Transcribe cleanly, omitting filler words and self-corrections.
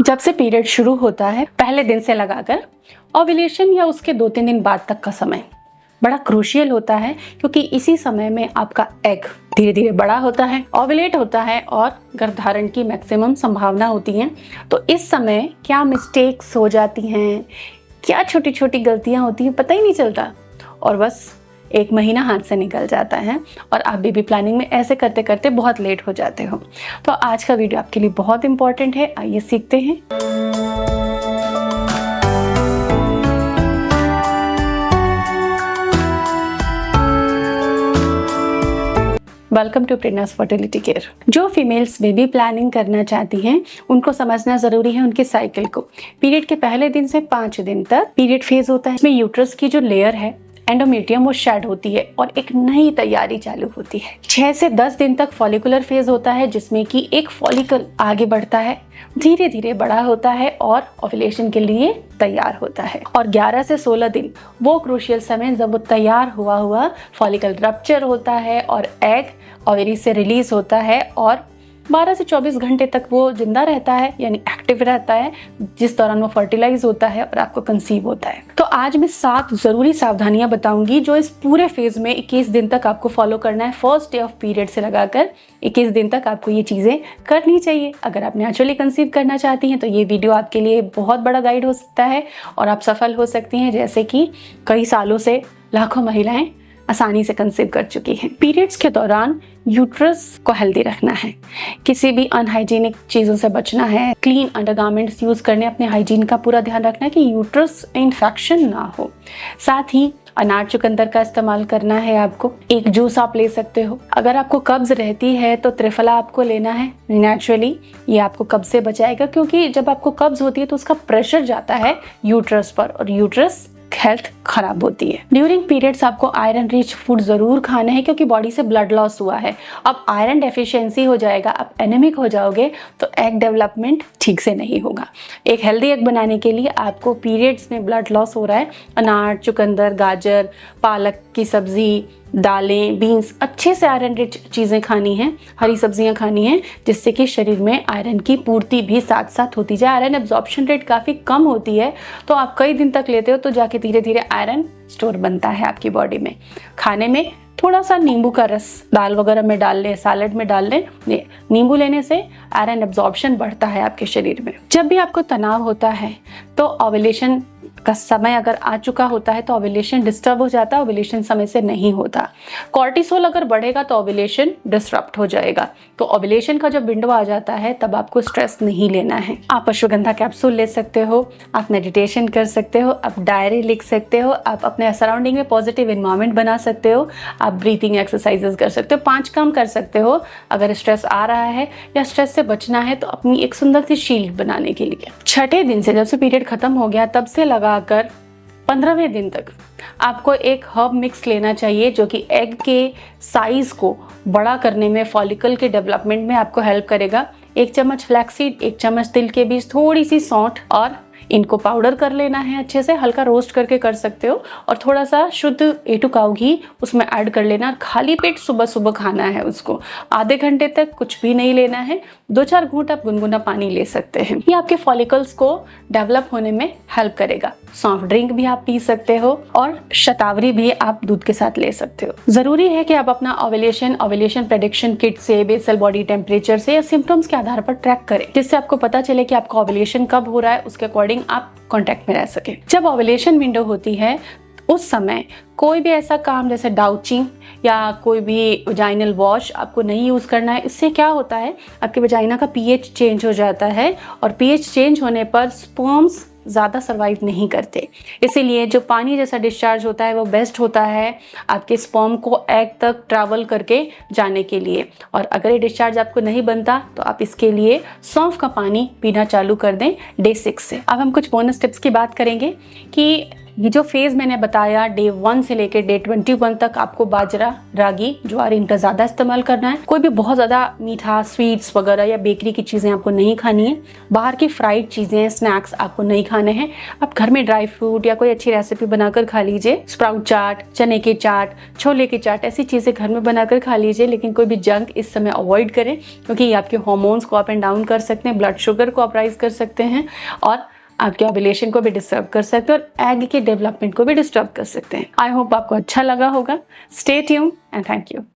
जब से पीरियड शुरू होता है पहले दिन से लगाकर ओव्यूलेशन या उसके 2-3 दिन बाद तक का समय बड़ा क्रूशियल होता है, क्योंकि इसी समय में आपका एग धीरे धीरे बड़ा होता है, ओव्यूलेट होता है और गर्भधारण की मैक्सिमम संभावना होती है। तो इस समय क्या मिस्टेक्स हो जाती हैं, क्या छोटी छोटी गलतियां होती हैं, पता ही नहीं चलता और बस 1 महीना हाथ से निकल जाता है और आप बेबी प्लानिंग में ऐसे करते करते बहुत लेट हो जाते हो। तो आज का वीडियो आपके लिए बहुत इंपॉर्टेंट है, आइए सीखते हैं। Welcome to Prerna's fertility care. जो फीमेल्स बेबी प्लानिंग करना चाहती हैं उनको समझना जरूरी है उनके साइकिल को। पीरियड के पहले दिन से 5 दिन तक पीरियड फेज होता है। इसमें यूट्रस की जो लेयर है एंडोमेट्रियम वो शेड होती है और एक नई तैयारी चालू होती है। 6 से 10 दिन तक फॉलिकुलर फेज होता है, जिसमें कि एक फॉलिकल आगे बढ़ता है, धीरे धीरे बड़ा होता है और ओव्यूलेशन के लिए तैयार होता है। और 11 से 16 दिन वो क्रूशियल समय जब वो तैयार हुआ फॉलिकल रप्चर होता है और एग ओवरी से रिलीज होता है और 12 से 24 घंटे तक वो जिंदा रहता है, यानी एक्टिव रहता है, जिस दौरान वो फर्टिलाइज होता है और आपको कंसीव होता है। तो आज मैं 7 जरूरी सावधानियां बताऊंगी जो इस पूरे फेज में 21 दिन तक आपको फॉलो करना है। फर्स्ट डे ऑफ पीरियड से लगाकर 21 दिन तक आपको ये चीजें करनी चाहिए। अगर आप नेचुरली कंसीव करना चाहती हैं तो ये वीडियो आपके लिए बहुत बड़ा गाइड हो सकता है और आप सफल हो सकती हैं, जैसे कि कई सालों से लाखों महिलाएं आसानी से कंसीव कर चुकी हैं। पीरियड्स के दौरान यूट्रस को हेल्दी रखना है, किसी भी अनहाइजीनिक चीज़ों से बचना है, क्लीन अंडरगारमेंट्स यूज़ करने, अपने हाइजीन का पूरा ध्यान रखना है कि यूट्रस इन्फेक्शन ना हो। साथ ही अनार चुकंदर का इस्तेमाल करना है आपको। एक जूस आप ले सकते हो। अगर आपको कब्ज रहती है तो त्रिफला आपको लेना है। नेचुरली ये आपको कब्ज से बचाएगा, क्योंकि जब आपको कब्ज होती है तो उसका प्रेशर जाता है यूट्रस पर और यूट्रस हेल्थ खराब होती है। ड्यूरिंग पीरियड्स आपको आयरन रिच फूड जरूर खाने हैं, क्योंकि बॉडी से ब्लड लॉस हुआ है। अब आयरन डेफिशिएंसी हो जाएगा, आप एनीमिक हो जाओगे तो एग डेवलपमेंट ठीक से नहीं होगा। एक हेल्दी एग बनाने के लिए आपको पीरियड्स में ब्लड लॉस हो रहा है, अनार चुकंदर गाजर पालक की सब्जी दालें बीन्स अच्छे से आयरन रिच चीज़ें खानी हैं, हरी सब्जियां खानी हैं, जिससे कि शरीर में आयरन की पूर्ति भी साथ साथ होती जाए। आयरन एब्जॉर्प्शन रेट काफ़ी कम होती है, तो आप कई दिन तक लेते हो तो जाके धीरे धीरे आयरन स्टोर बनता है आपकी बॉडी में। खाने में थोड़ा सा नींबू का रस दाल वगैरह में डाल लें, सैलड में डाल लें। नींबू लेने से आयरन एब्जॉर्प्शन बढ़ता है आपके शरीर में। जब भी आपको तनाव होता है तो ओव्यूलेशन का समय अगर आ चुका होता है तो ओव्यूलेशन डिस्टर्ब हो जाता है, ओव्यूलेशन समय से नहीं होता। कॉर्टिसोल अगर बढ़ेगा तो ओव्यूलेशन डिस्टर्ब हो जाएगा। तो ओव्यूलेशन का जब विंडो आ जाता है तब आपको स्ट्रेस नहीं लेना है। आप अश्वगंधा कैप्सूल ले सकते हो, आप मेडिटेशन कर सकते हो, आप डायरी लिख सकते हो, आप अपने सराउंडिंग में पॉजिटिव एनवायरनमेंट बना सकते हो, आप ब्रीथिंग एक्सरसाइजेस कर सकते हो। 5 काम कर सकते हो अगर स्ट्रेस आ रहा है या स्ट्रेस से बचना है तो अपनी एक सुंदर सी शील्ड बनाने के लिए। 6ठे दिन से जब से पीरियड खत्म हो गया तब से लगाकर 15वें दिन तक आपको एक हर्ब मिक्स लेना चाहिए, जो कि एग के साइज को बड़ा करने में, फॉलिकल के डेवलपमेंट में आपको हेल्प करेगा। 1 चम्मच फ्लैक्सीड, 1 चम्मच तिल के बीज, थोड़ी सी सौंठ, और इनको पाउडर कर लेना है अच्छे से, हल्का रोस्ट करके कर सकते हो, और थोड़ा सा शुद्ध A2 काऊ घी उसमें ऐड कर लेना। खाली पेट सुबह सुबह खाना है उसको। आधे घंटे तक कुछ भी नहीं लेना है। 2-4 घूंट आप गुनगुना पानी ले सकते हैं। ये आपके फॉलिकल्स को डेवलप होने में हेल्प करेगा। सॉफ्ट ड्रिंक भी आप पी सकते हो और शतावरी भी आप दूध के साथ ले सकते हो। जरूरी है कि आप अपना ओव्यूलेशन प्रेडिक्शन किट से, बेसल बॉडी टेम्परेचर से या सिम्टम्स के आधार पर ट्रैक करें, जिससे आपको पता चले कि आपका ओव्यूलेशन कब हो रहा है, उसके अकॉर्डिंग आप कांटेक्ट में रह सके। जब ओव्यूलेशन विंडो होती है उस समय कोई भी ऐसा काम जैसे डाउचिंग या कोई भी वजाइनल वॉश आपको नहीं यूज़ करना है। इससे क्या होता है, आपके वजाइना का पीएच चेंज हो जाता है और पीएच चेंज होने पर स्पर्म्स ज़्यादा सर्वाइव नहीं करते। इसीलिए जो पानी जैसा डिस्चार्ज होता है वो बेस्ट होता है आपके स्पर्म को एग तक ट्रैवल करके जाने के लिए। और अगर ये डिस्चार्ज आपको नहीं बनता तो आप इसके लिए सौंफ का पानी पीना चालू कर दें डे 6 से। अब हम कुछ बोनस टिप्स की बात करेंगे कि ये जो फेज मैंने बताया डे 1 से लेकर डे 21 तक आपको बाजरा, रागी, ज्वार इनका ज्यादा इस्तेमाल करना है। कोई भी बहुत ज्यादा मीठा, स्वीट्स वगैरह या बेकरी की चीजें आपको नहीं खानी है। बाहर की फ्राइड चीजें, स्नैक्स आपको नहीं खाने हैं। आप घर में ड्राई फ्रूट या कोई अच्छी रेसिपी बनाकर खा लीजिए। स्प्राउट चाट, चने की चाट, छोले की चाट, ऐसी चीजें घर में बनाकर खा लीजिए। लेकिन कोई भी जंक इस समय अवॉइड करें, क्योंकि ये आपके हार्मोन्स को अप एंड डाउन कर सकते हैं, ब्लड शुगर को अप राइज कर सकते हैं और आपके ओव्यूलेशन को भी डिस्टर्ब कर सकते हैं और एग के डेवलपमेंट को भी डिस्टर्ब कर सकते हैं। आई होप आपको अच्छा लगा होगा। Stay tuned and thank you.